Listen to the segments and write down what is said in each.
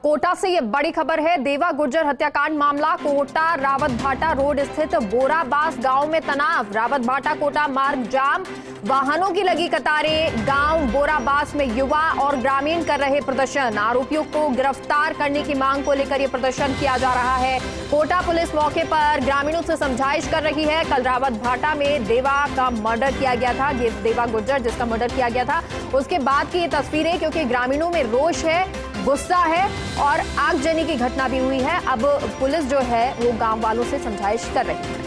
कोटा से ये बड़ी खबर है। देवा गुर्जर हत्याकांड मामला। कोटा रावत भाटा रोड स्थित बोराबास गांव में तनाव। रावत भाटा कोटा मार्ग जाम, वाहनों की लगी कतारें। गांव बोराबास में युवा और ग्रामीण कर रहे प्रदर्शन। आरोपियों को गिरफ्तार करने की मांग को लेकर यह प्रदर्शन किया जा रहा है। कोटा पुलिस मौके पर ग्रामीणों से समझाइश कर रही है। कल रावत भाटा में देवा का मर्डर किया गया था, देवा गुर्जर जिसका मर्डर किया गया था, उसके बाद की ये तस्वीरें, क्योंकि ग्रामीणों में रोष है, गुस्सा है और आगजनी की घटना भी हुई है। अब पुलिस जो है वो गांव वालों से समझाइश कर रही है।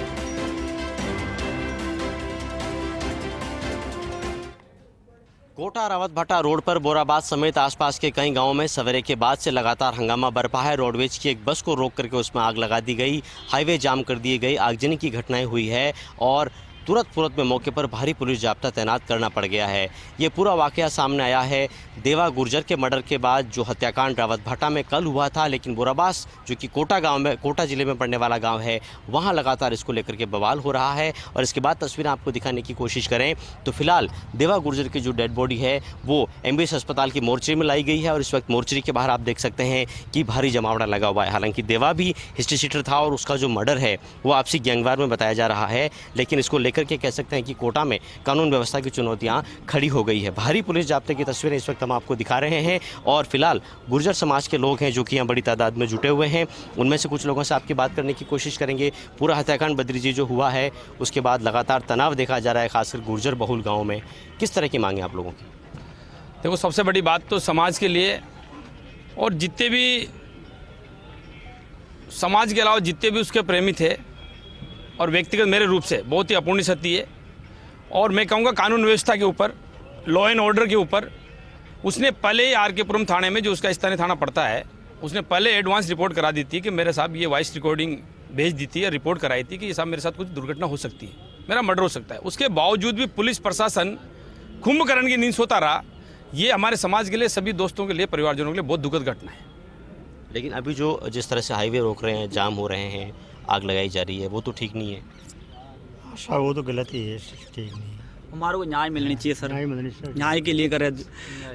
कोटा रावत भाटा रोड पर बोराबास समेत आसपास के कई गांवों में सवेरे के बाद से लगातार हंगामा बरपा है। रोडवेज की एक बस को रोक करके उसमें आग लगा दी गई, हाईवे जाम कर दिए गई, आगजनी की घटनाएं हुई है और तुरंत में मौके पर भारी पुलिस जाब्ता तैनात करना पड़ गया है। ये पूरा वाकया सामने आया है देवा गुर्जर के मर्डर के बाद, जो हत्याकांड रावत भाटा में कल हुआ था, लेकिन बोराबास जो कि कोटा जिले में पड़ने वाला गांव है, वहां लगातार इसको लेकर के बवाल हो रहा है। और इसके बाद तस्वीरें आपको दिखाने की कोशिश करें तो फिलहाल देवा गुर्जर की जो डेड बॉडी है वो एमबीएस अस्पताल की मोर्चरी में लाई गई है और इस वक्त मोर्चरी के बाहर आप देख सकते हैं कि भारी जमावड़ा लगा हुआ है। हालांकि देवा भी हिस्ट्री शीटर था और उसका जो मर्डर है वो आपसी गैंगवार में बताया जा रहा है, लेकिन इसको करके कह सकते हैं कि कोटा में कानून व्यवस्था की चुनौतियां खड़ी हो गई है। भारी पुलिस जाब्ते की तस्वीरें इस वक्त हम आपको दिखा रहे हैं और फिलहाल गुर्जर समाज के लोग हैं जो कि यहाँ बड़ी तादाद में जुटे हुए हैं। उनमें से कुछ लोगों से आपकी बात करने की कोशिश करेंगे। पूरा हत्याकांड बद्रीजी जो हुआ है उसके बाद लगातार तनाव देखा जा रहा है, खासकर गुर्जर बहुल गाँव में। किस तरह की मांगे आप लोगों की? देखो, सबसे बड़ी बात तो समाज के लिए और जितने भी समाज के अलावा जितने भी उसके प्रेमी थे और व्यक्तिगत मेरे रूप से बहुत ही अपूर्णीय क्षति है। और मैं कहूँगा कानून व्यवस्था के ऊपर, लॉ एंड ऑर्डर के ऊपर उसने पहले ही आर.के.पुरम थाने में, जो उसका स्थानीय थाना पड़ता है, उसने पहले एडवांस रिपोर्ट करा दी थी कि मेरे साहब ये वॉइस रिकॉर्डिंग भेज दी थी और रिपोर्ट कराई थी कि ये साहब मेरे साथ कुछ दुर्घटना हो सकती है, मेरा मर्डर हो सकता है। उसके बावजूद भी पुलिस प्रशासन कुंभकर्ण की नींद सोता रहा। ये हमारे समाज के लिए, सभी दोस्तों के लिए, परिवारजनों के लिए बहुत दुखद घटना है। लेकिन अभी जो जिस तरह से हाईवे रोक रहे हैं, जाम हो रहे हैं, आग लगाई जा रही है, वो तो ठीक नहीं है। अच्छा, वो तो गलत ही है, ठीक नहीं है। हमारे को न्याय मिलनी चाहिए सर, न्याय मिलनी चाहिए। न्याय के लिए करे।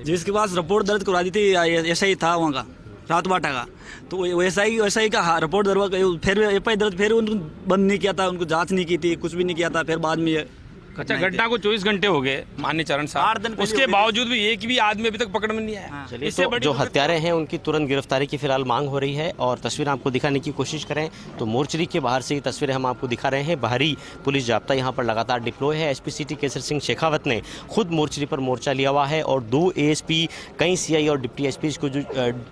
जिसके पास रिपोर्ट दर्ज करवा दी थी, ऐसा ही था वहाँ का रात बाटा का, तो वैसा ही का रिपोर्ट दर्ज, फिर एफ आई दर्ज, फिर उनको बंद नहीं किया था, उनको जांच नहीं की थी, कुछ भी नहीं किया था। फिर बाद में अच्छा, घटना को 24 घंटे हो गए माननीय चरण साहब, उसके बावजूद भी एक भी आदमी अभी तक पकड़ में नहीं आया। चलिए, तो जो हत्यारे हैं उनकी तुरंत गिरफ्तारी की फिलहाल मांग हो रही है और तस्वीर आपको दिखाने की कोशिश करें तो मोर्चरी के बाहर से ये तस्वीरें हम आपको दिखा रहे हैं। भारी पुलिस जाब्ता यहाँ पर लगातार डिप्लॉय है। एसपी सिटी केसर सिंह शेखावत ने खुद मोर्चरी पर मोर्चा लिया हुआ है और 2 एएसपी, कई सीआई और डिप्टी एसपी को जो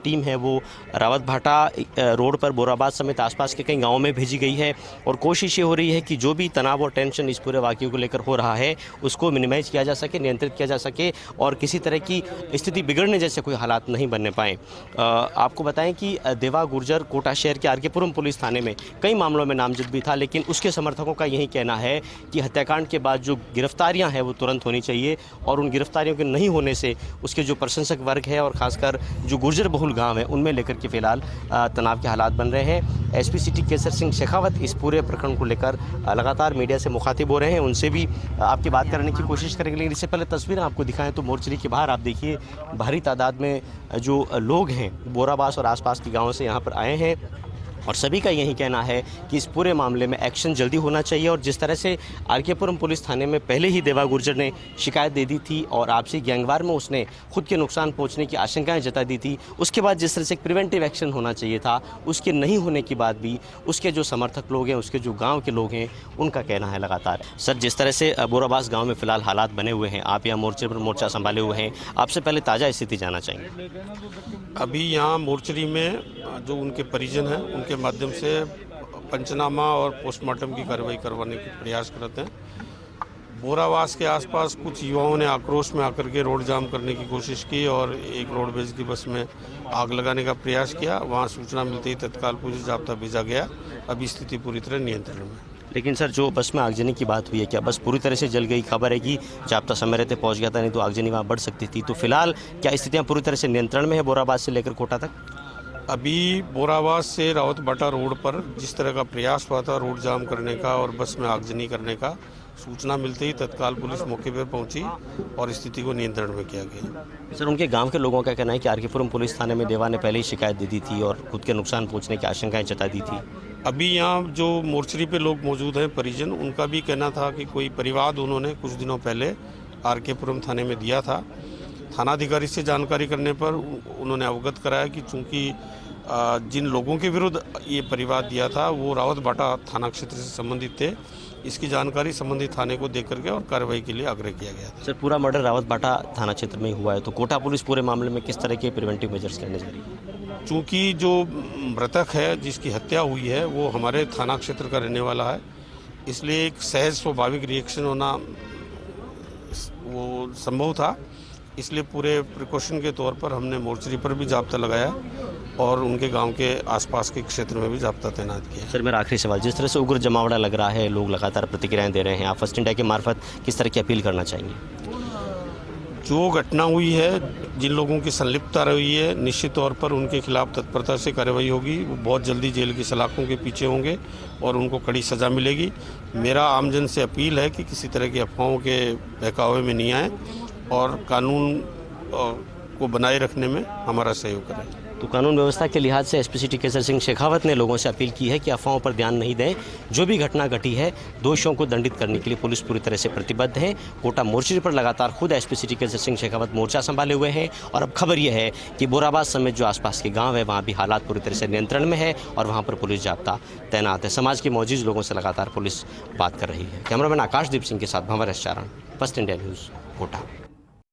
टीम है वो रावत भाटा रोड पर बोराबाद समेत आसपास के कई गाँवों में भेजी गई है और कोशिश ये हो रही है कि जो भी तनाव और टेंशन इस पूरे वाक़ये को लेकर हो रहा है उसको मिनिमाइज किया जा सके, नियंत्रित किया जा सके और किसी तरह की स्थिति बिगड़ने जैसे कोई हालात नहीं बनने पाए। आपको बताएं कि देवा गुर्जर कोटा शहर के आर.के.पुरम पुलिस थाने में कई मामलों में नामजद भी था, लेकिन उसके समर्थकों का यही कहना है कि हत्याकांड के बाद जो गिरफ्तारियां हैं वो तुरंत होनी चाहिए और उन गिरफ्तारियों के नहीं होने से उसके जो प्रशंसक वर्ग है और खासकर जो गुर्जर बहुल गाँव है उनमें लेकर के फिलहाल तनाव के हालात बन रहे हैं। एसपी सिटी केसर सिंह शेखावत इस पूरे प्रकरण को लेकर लगातार मीडिया से मुखातिब हो रहे हैं, उनसे भी आपकी बात करने की कोशिश करेंगे। लेकिन इससे पहले तस्वीरें आपको दिखाएं तो मोर्चरी के बाहर आप देखिए भारी तादाद में जो लोग हैं बोराबास और आसपास के गांवों से यहाँ पर आए हैं और सभी का यही कहना है कि इस पूरे मामले में एक्शन जल्दी होना चाहिए। और जिस तरह से आर.के.पुरम पुलिस थाने में पहले ही देवा गुर्जर ने शिकायत दे दी थी और आपसी गैंगवार में उसने खुद के नुकसान पहुंचने की आशंकाएं जता दी थी, उसके बाद जिस तरह से प्रिवेंटिव एक्शन होना चाहिए था, उसके नहीं होने के बाद भी उसके जो समर्थक लोग हैं, उसके जो गाँव के लोग हैं, उनका कहना है लगातार। सर, जिस तरह से बोराबास गाँव में फिलहाल हालात बने हुए हैं, आप यहाँ मोर्चे पर मोर्चा संभाले हुए हैं, आपसे पहले ताज़ा स्थिति जानना चाहेंगे। अभी यहाँ मोर्चरी में जो उनके परिजन हैं उनके माध्यम से पंचनामा और पोस्टमार्टम की कार्रवाई करवाने के प्रयास करते हैं। बोराबास के आसपास कुछ युवाओं ने आक्रोश में आकर के रोड जाम करने की कोशिश की और एक रोडवेज की बस में आग लगाने का प्रयास किया। वहाँ सूचना मिलते ही तत्काल पुलिस जाब्ता भेजा गया। अभी स्थिति पूरी तरह नियंत्रण में। लेकिन सर, जो बस में आगजनी की बात हुई है, क्या बस पूरी तरह से जल गई? खबर है कि जाब्ता समय रहते पहुँच गया था, नहीं तो आगजनी वहाँ बढ़ सकती थी। तो फिलहाल क्या स्थितियाँ पूरी तरह से नियंत्रण में है बोराबाद से लेकर कोटा तक? अभी बोराबास से रावत भाटा रोड पर जिस तरह का प्रयास हुआ था रोड जाम करने का और बस में आगजनी करने का, सूचना मिलते ही तत्काल पुलिस मौके पर पहुंची और स्थिति को नियंत्रण में किया गया। सर, उनके गांव के लोगों का कहना है कि आर के पुरम पुलिस थाने में देवा ने पहले ही शिकायत दे दी थी और खुद के नुकसान पहुंचने की आशंकाएं जता दी थी। अभी यहाँ जो मोर्चरी पे लोग मौजूद हैं परिजन, उनका भी कहना था कि कोई परिवाद उन्होंने कुछ दिनों पहले आर के पुरम थाने में दिया था। थानाधिकारी से जानकारी करने पर उन्होंने अवगत कराया कि चूंकि जिन लोगों के विरुद्ध ये परिवाद दिया था वो रावत भाटा थाना क्षेत्र से संबंधित थे। इसकी जानकारी संबंधित थाने को देकर के और कार्रवाई के लिए आग्रह किया गया था। सर, पूरा मर्डर रावत भाटा थाना क्षेत्र में हुआ है, तो कोटा पुलिस पूरे मामले में किस तरह के प्रिवेंटिव मेजर्स करने जा रही है? चूँकि जो मृतक है जिसकी हत्या हुई है वो हमारे थाना क्षेत्र का रहने वाला है, इसलिए एक सहज स्वाभाविक रिएक्शन होना वो संभव था। इसलिए पूरे प्रिकॉशन के तौर पर हमने मोर्चरी पर भी जाब्ता लगाया और उनके गांव के आसपास के क्षेत्र में भी जाब्ता तैनात किया। सर, मेरा आखिरी सवाल, जिस तरह से उग्र जमावड़ा लग रहा है, लोग लगातार प्रतिक्रियाएं दे रहे हैं, आप फर्स्ट इंडिया के मार्फत किस तरह की अपील करना चाहेंगे? जो घटना हुई है, जिन लोगों की संलिप्तता रही है, निश्चित तौर पर उनके खिलाफ तत्परता से कार्रवाई होगी। वो बहुत जल्दी जेल की सलाखों के पीछे होंगे और उनको कड़ी सज़ा मिलेगी। मेरा आमजन से अपील है कि किसी तरह की अफवाहों के बहकावे में नहीं आए और कानून को बनाए रखने में हमारा सहयोग करें। तो कानून व्यवस्था के लिहाज से एसपी सिटी केसर सिंह शेखावत ने लोगों से अपील की है कि अफवाहों पर ध्यान नहीं दें। जो भी घटना घटी है, दोषियों को दंडित करने के लिए पुलिस पूरी तरह से प्रतिबद्ध है। कोटा मोर्चे पर लगातार खुद एसपी सिटी केसर सिंह शेखावत मोर्चा संभाले हुए हैं और अब खबर यह है कि बोराबाद समेत जो आसपास के गाँव है वहाँ भी हालात पूरी तरह से नियंत्रण में है और वहाँ पर पुलिस जाब्ता तैनात है। समाज के मौजूद लोगों से लगातार पुलिस बात कर रही है। कैमरामैन आकाशदीप सिंह के साथ भंवर एस चारण, फर्स्ट इंडिया न्यूज़, कोटा।